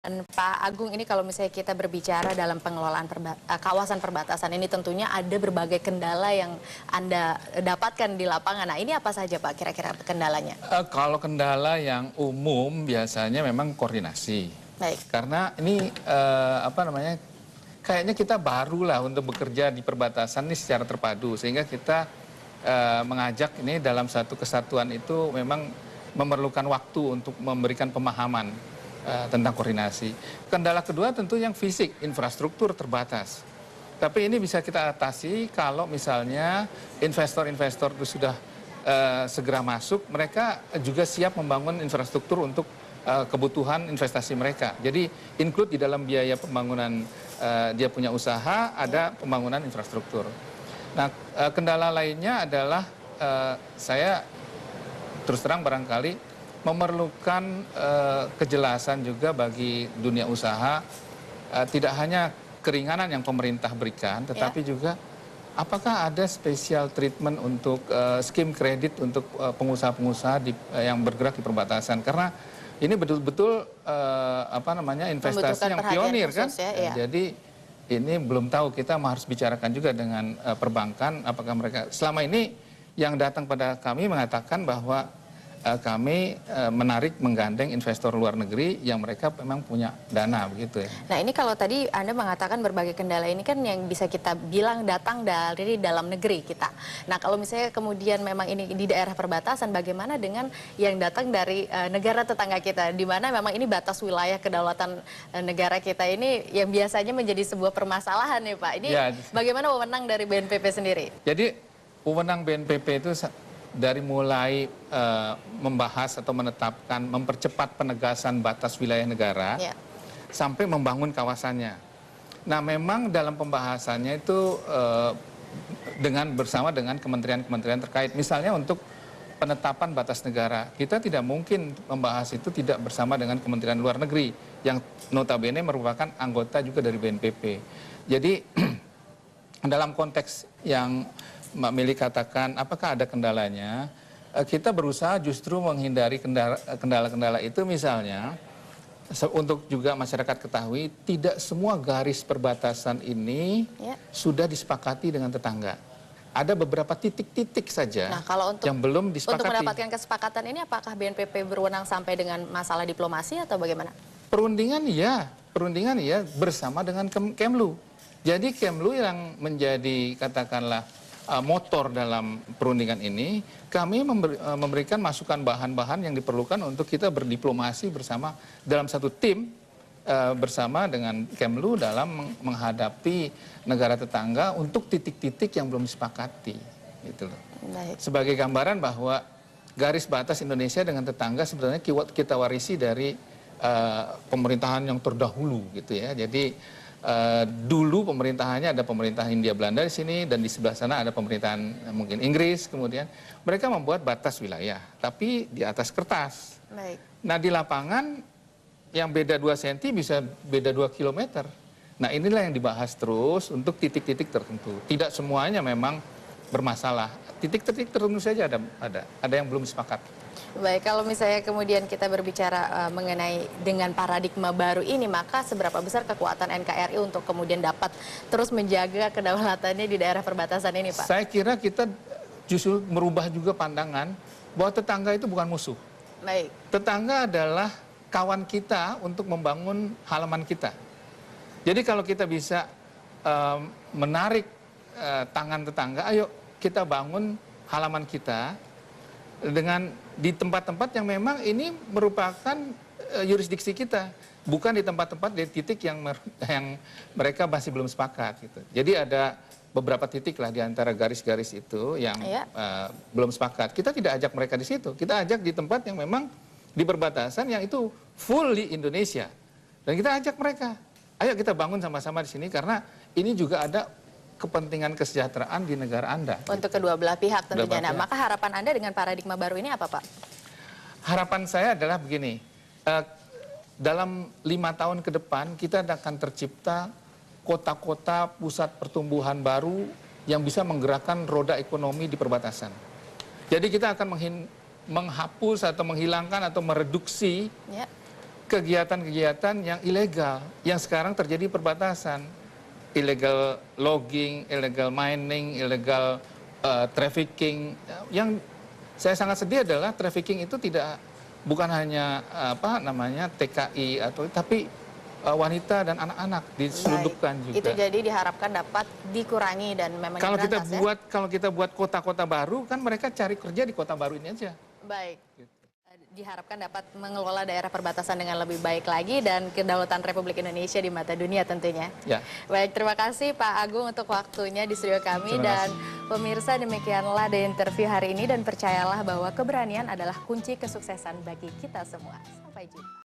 Pak Agung, ini kalau misalnya kita berbicara dalam pengelolaan kawasan perbatasan ini tentunya ada berbagai kendala yang Anda dapatkan di lapangan. Nah, ini apa saja Pak kira-kira kendalanya? Kalau kendala yang umum biasanya memang koordinasi. Baik. Karena ini kayaknya kita barulah untuk bekerja di perbatasan ini secara terpadu, sehingga kita mengajak ini dalam satu kesatuan itu memang memerlukan waktu untuk memberikan pemahaman tentang koordinasi. Kendala kedua tentu yang fisik, infrastruktur terbatas. Tapi ini bisa kita atasi kalau misalnya investor-investor itu sudah segera masuk, mereka juga siap membangun infrastruktur untuk kebutuhan investasi mereka. Jadi include di dalam biaya pembangunan dia punya usaha, ada pembangunan infrastruktur. Nah, kendala lainnya adalah saya terus terang barangkali memerlukan kejelasan juga bagi dunia usaha, tidak hanya keringanan yang pemerintah berikan, tetapi juga apakah ada special treatment untuk skim kredit untuk pengusaha-pengusaha yang bergerak di perbatasan, karena ini betul-betul investasi yang pionir kan, jadi ini belum tahu, kita harus bicarakan juga dengan perbankan, apakah mereka selama ini yang datang pada kami mengatakan bahwa kami menarik menggandeng investor luar negeri yang mereka memang punya dana begitu ya. Nah, ini kalau tadi Anda mengatakan berbagai kendala ini kan yang bisa kita bilang datang dari dalam negeri kita. Nah, kalau misalnya kemudian memang ini di daerah perbatasan, bagaimana dengan yang datang dari negara tetangga kita, di mana memang ini batas wilayah kedaulatan negara kita ini yang biasanya menjadi sebuah permasalahan nih Pak. Ini bagaimana wewenang dari BNPP sendiri? Jadi wewenang BNPP itu dari mulai membahas atau menetapkan, mempercepat penegasan batas wilayah negara, sampai membangun kawasannya. Nah, memang dalam pembahasannya itu bersama dengan kementerian-kementerian terkait. Misalnya untuk penetapan batas negara, kita tidak mungkin membahas itu tidak bersama dengan Kementerian Luar Negeri, yang notabene merupakan anggota juga dari BNPP. Jadi dalam konteks yang Mbak Mili katakan, apakah ada kendalanya? Kita berusaha justru menghindari kendala-kendala itu, misalnya untuk juga masyarakat ketahui, tidak semua garis perbatasan ini sudah disepakati dengan tetangga. Ada beberapa titik-titik saja yang belum disepakati. Untuk mendapatkan kesepakatan ini, apakah BNPP berwenang sampai dengan masalah diplomasi atau bagaimana? Perundingan ya bersama dengan Kemlu. Jadi Kemlu yang menjadi katakanlah motor dalam perundingan ini, kami memberikan masukan bahan-bahan yang diperlukan untuk kita berdiplomasi bersama dalam satu tim bersama dengan Kemlu dalam menghadapi negara tetangga untuk titik-titik yang belum disepakati. Gitu loh. Sebagai gambaran bahwa garis batas Indonesia dengan tetangga sebenarnya kita warisi dari pemerintahan yang terdahulu gitu ya. Jadi dulu pemerintahannya ada pemerintahan Hindia Belanda di sini, dan di sebelah sana ada pemerintahan mungkin Inggris. Kemudian mereka membuat batas wilayah, tapi di atas kertas. Nah, di lapangan yang beda 2 cm bisa beda 2 kilometer. Nah, inilah yang dibahas terus untuk titik-titik tertentu. Tidak semuanya memang bermasalah. Titik-titik tertentu saja ada yang belum sepakat. Baik, kalau misalnya kemudian kita berbicara mengenai dengan paradigma baru ini, maka seberapa besar kekuatan NKRI untuk kemudian dapat terus menjaga kedaulatannya di daerah perbatasan ini, Pak? Saya kira kita justru merubah juga pandangan bahwa tetangga itu bukan musuh. Baik. Tetangga adalah kawan kita untuk membangun halaman kita. Jadi kalau kita bisa menarik tangan tetangga, ayo kita bangun halaman kita dengan di tempat-tempat yang memang ini merupakan yurisdiksi kita, bukan di tempat-tempat di titik yang mereka masih belum sepakat gitu. Jadi ada beberapa titik lah di antara garis-garis itu yang belum sepakat. Kita tidak ajak mereka di situ, kita ajak di tempat yang memang di perbatasan yang itu full di Indonesia, dan kita ajak mereka, ayo kita bangun sama-sama di sini, karena ini juga ada kepentingan kesejahteraan di negara Anda. Untuk kedua belah pihak tentunya. Nah, maka harapan Anda dengan paradigma baru ini apa, Pak? Harapan saya adalah begini, dalam 5 tahun ke depan kita akan tercipta kota-kota pusat pertumbuhan baru yang bisa menggerakkan roda ekonomi di perbatasan. Jadi kita akan menghapus atau menghilangkan atau mereduksi kegiatan-kegiatan yang ilegal yang sekarang terjadi perbatasan, illegal logging, illegal mining, illegal trafficking. Yang saya sangat sedih adalah trafficking itu bukan hanya TKI tapi wanita dan anak-anak diselundupkan juga. Itu jadi diharapkan dapat dikurangi dan memang Kalau diberantas, kalau kita buat kota-kota baru kan mereka cari kerja di kota baru ini aja. Baik. Diharapkan dapat mengelola daerah perbatasan dengan lebih baik lagi dan kedaulatan Republik Indonesia di mata dunia tentunya. Ya. Baik, terima kasih Pak Agung untuk waktunya di studio kami dan pemirsa, demikianlah The Interview hari ini dan percayalah bahwa keberanian adalah kunci kesuksesan bagi kita semua. Sampai jumpa.